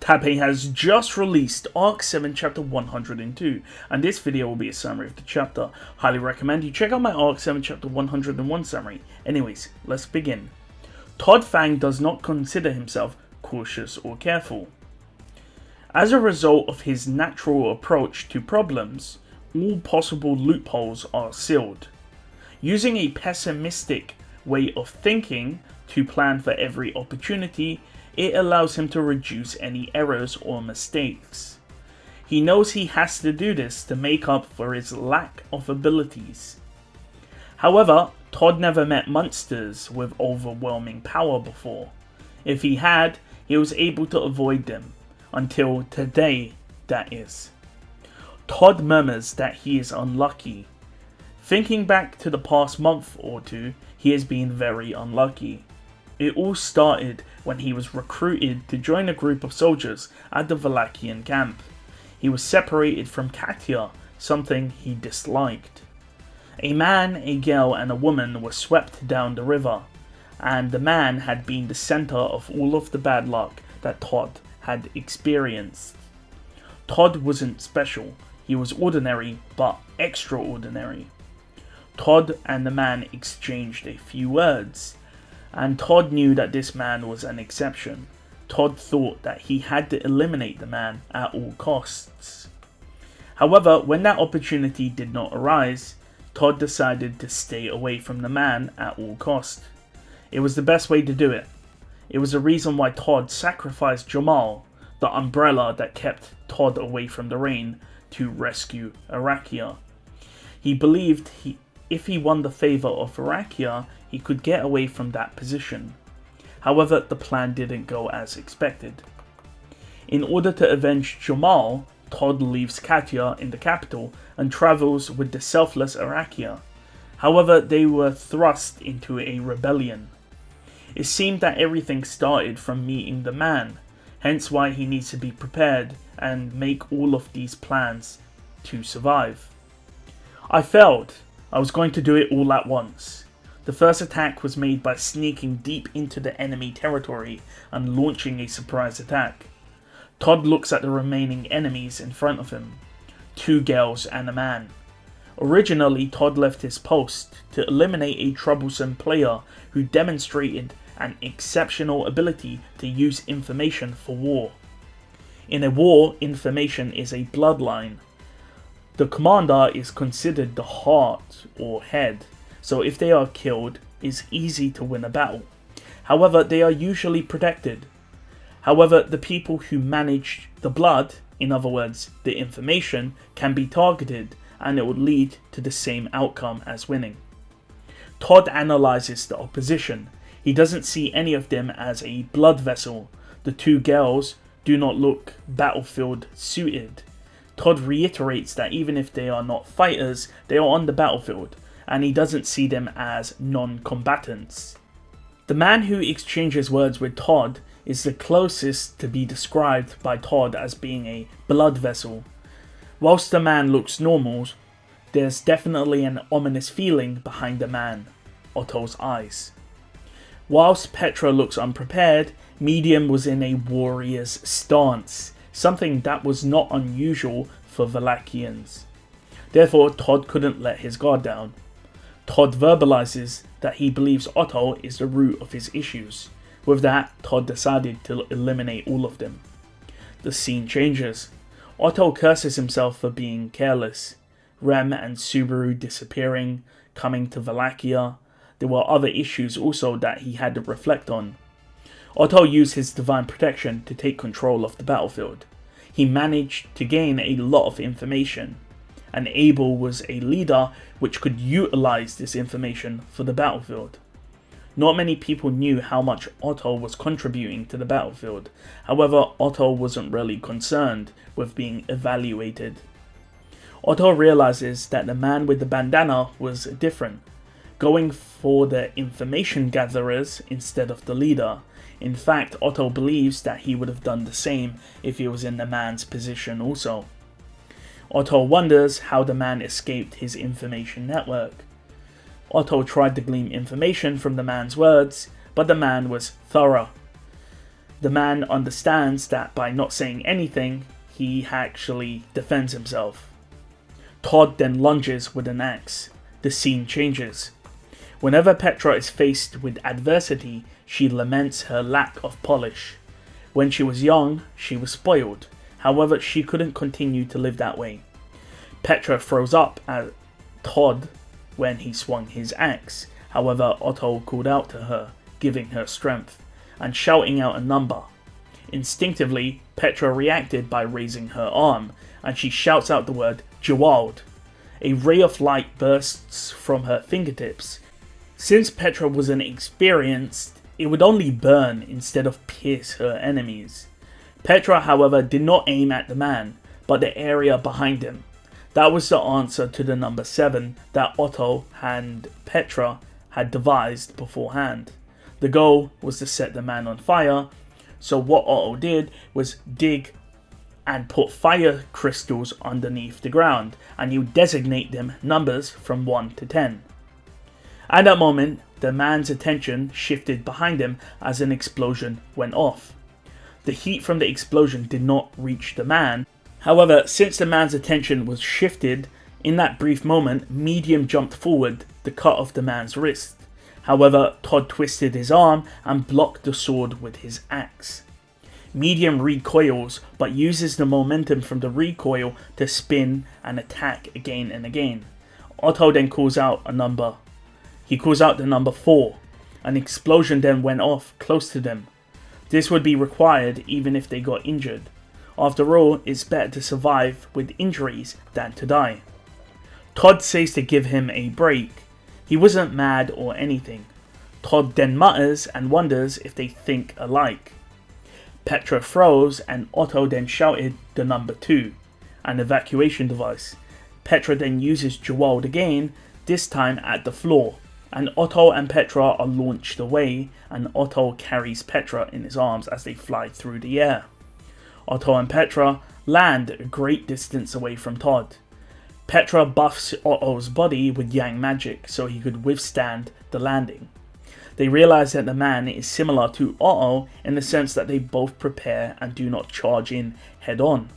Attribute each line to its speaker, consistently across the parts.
Speaker 1: Tappei has just released Arc 7 Chapter 102, and this video will be a summary of the chapter. Highly recommend you check out my Arc 7 Chapter 101 summary. Anyways, let's begin. Todd Fang does not consider himself cautious or careful. As a result of his natural approach to problems, all possible loopholes are sealed. Using a pessimistic way of thinking to plan for every opportunity, it allows him to reduce any errors or mistakes. He knows he has to do this to make up for his lack of abilities. However, Todd never met monsters with overwhelming power before. If he had, he was able to avoid them. Until today, that is. Todd murmurs that he is unlucky. Thinking back to the past month or two, he has been very unlucky. It all started when he was recruited to join a group of soldiers at the Valakian camp. He was separated from Katya, something he disliked. A man, a girl and a woman were swept down the river, and the man had been the center of all of the bad luck that Todd had experienced. Todd wasn't special, he was ordinary but extraordinary. Todd and the man exchanged a few words, and Todd knew that this man was an exception. Todd thought that he had to eliminate the man at all costs. However, when that opportunity did not arise, Todd decided to stay away from the man at all costs. It was the best way to do it. It was the reason why Todd sacrificed Jamal, the umbrella that kept Todd away from the rain, to rescue Arakia. He believed if he won the favor of Arakia, he could get away from that position. However, the plan didn't go as expected. In order to avenge Jamal, Todd leaves Katya in the capital and travels with the selfless Arakia. However, they were thrust into a rebellion. It seemed that everything started from meeting the man, hence why he needs to be prepared and make all of these plans to survive. I failed. I was going to do it all at once. The first attack was made by sneaking deep into the enemy territory and launching a surprise attack. Todd looks at the remaining enemies in front of him, 2 girls and a man. Originally, Todd left his post to eliminate a troublesome player who demonstrated an exceptional ability to use information for war. In a war, information is a bloodline. The commander is considered the heart or head, so if they are killed, it's easy to win a battle. However, they are usually protected. However, the people who manage the blood, in other words, the information, can be targeted, and it would lead to the same outcome as winning. Todd analyzes the opposition. He doesn't see any of them as a blood vessel. The 2 girls do not look battlefield suited. Todd reiterates that even if they are not fighters, they are on the battlefield, and he doesn't see them as non-combatants. The man who exchanges words with Todd is the closest to be described by Todd as being a blood vessel. Whilst the man looks normal, there's definitely an ominous feeling behind the man, Otto's eyes. Whilst Petra looks unprepared, Medium was in a warrior's stance, something that was not unusual for Valakians. Therefore, Todd couldn't let his guard down. Todd verbalizes that he believes Otto is the root of his issues. With that, Todd decided to eliminate all of them. The scene changes. Otto curses himself for being careless. Rem and Subaru disappearing, coming to Valakia. There were other issues also that he had to reflect on. Otto used his divine protection to take control of the battlefield. He managed to gain a lot of information, and Abel was a leader which could utilize this information for the battlefield. Not many people knew how much Otto was contributing to the battlefield. However, Otto wasn't really concerned with being evaluated. Otto realizes that the man with the bandana was different, going for the information gatherers instead of the leader. In fact, Otto believes that he would have done the same if he was in the man's position also. Otto wonders how the man escaped his information network. Otto tried to glean information from the man's words, but the man was thorough. The man understands that by not saying anything, he actually defends himself. Todd then lunges with an axe. The scene changes. Whenever Petra is faced with adversity, she laments her lack of polish. When she was young, she was spoiled. However, she couldn't continue to live that way. Petra throws up at Todd when he swung his axe. However, Otto called out to her, giving her strength, and shouting out a number. Instinctively, Petra reacted by raising her arm, and she shouts out the word Gewalt. A ray of light bursts from her fingertips. Since Petra was inexperienced, it would only burn instead of pierce her enemies. Petra, however, did not aim at the man, but the area behind him. That was the answer to the number 7 that Otto and Petra had devised beforehand. The goal was to set the man on fire, so what Otto did was dig and put fire crystals underneath the ground, and you designate them numbers from 1 to 10. At that moment, the man's attention shifted behind him as an explosion went off. The heat from the explosion did not reach the man. However, since the man's attention was shifted, in that brief moment, Medium jumped forward to cut off the man's wrist. However, Todd twisted his arm and blocked the sword with his axe. Medium recoils, but uses the momentum from the recoil to spin and attack again and again. Otto then calls out a number. He calls out the number 4. An explosion then went off close to them. This would be required even if they got injured. After all, it's better to survive with injuries than to die. Todd says to give him a break. He wasn't mad or anything. Todd then mutters and wonders if they think alike. Petra froze and Otto then shouted the number 2, an evacuation device. Petra then uses Gewalt again, this time at the floor, and Otto and Petra are launched away, and Otto carries Petra in his arms as they fly through the air. Otto and Petra land a great distance away from Todd. Petra buffs Otto's body with yang magic so he could withstand the landing. They realize that the man is similar to Otto in the sense that they both prepare and do not charge in head on.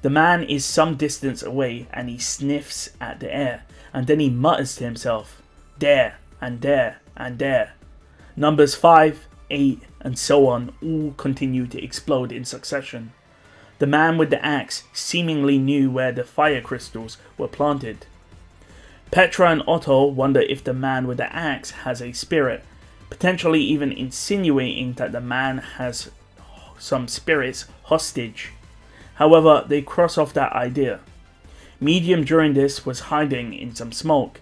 Speaker 1: The man is some distance away and he sniffs at the air, and then he mutters to himself, "There, and there, and there." Numbers 5, 8, and so on all continue to explode in succession. The man with the axe seemingly knew where the fire crystals were planted. Petra and Otto wonder if the man with the axe has a spirit, potentially even insinuating that the man has some spirits hostage. However, they cross off that idea. Medium during this was hiding in some smoke.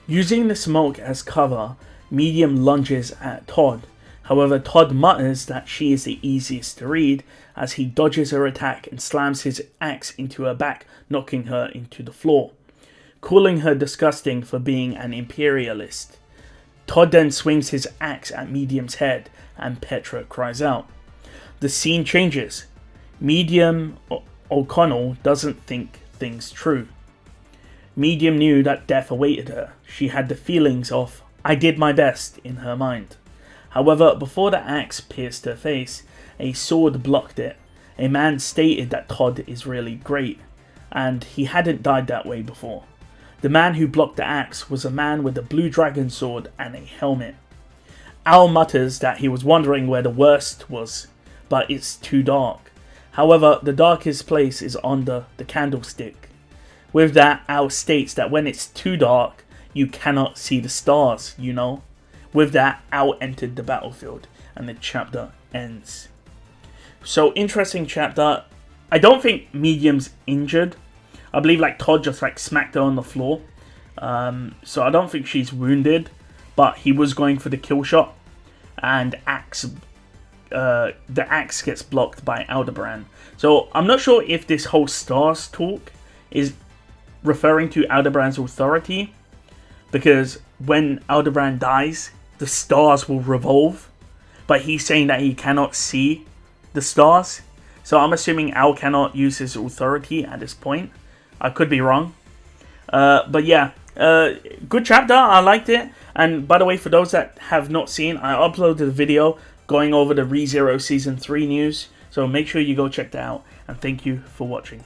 Speaker 1: Using the smoke as cover, Medium lunges at Todd. However, Todd mutters that she is the easiest to read as he dodges her attack and slams his axe into her back, knocking her into the floor, calling her disgusting for being an imperialist. Todd then swings his axe at Medium's head and Petra cries out. The scene changes. Medium O'Connell doesn't think things true. Medium knew that death awaited her. She had the feelings of, "I did my best," in her mind. However, before the axe pierced her face, a sword blocked it. A man stated that Todd is really great, and he hadn't died that way before. The man who blocked the axe was a man with a blue dragon sword and a helmet. Al mutters that he was wondering where the worst was, but it's too dark. However, the darkest place is under the candlestick. With that, Al states that when it's too dark, you cannot see the stars, you know. With that, Al entered the battlefield, and the chapter ends. So, interesting chapter. I don't think Medium's injured. I believe Todd just smacked her on the floor. So I don't think she's wounded, but he was going for the kill shot, and the axe gets blocked by Aldebaran. So I'm not sure if this whole stars talk is referring to Aldebaran's authority, because when Aldebaran dies, the stars will revolve, but he's saying that he cannot see the stars. So I'm assuming Al cannot use his authority at this point. I could be wrong. But yeah, good chapter. I liked it. And by the way, for those that have not seen, I uploaded a video going over the ReZero Season 3 news. So make sure you go check that out, and thank you for watching.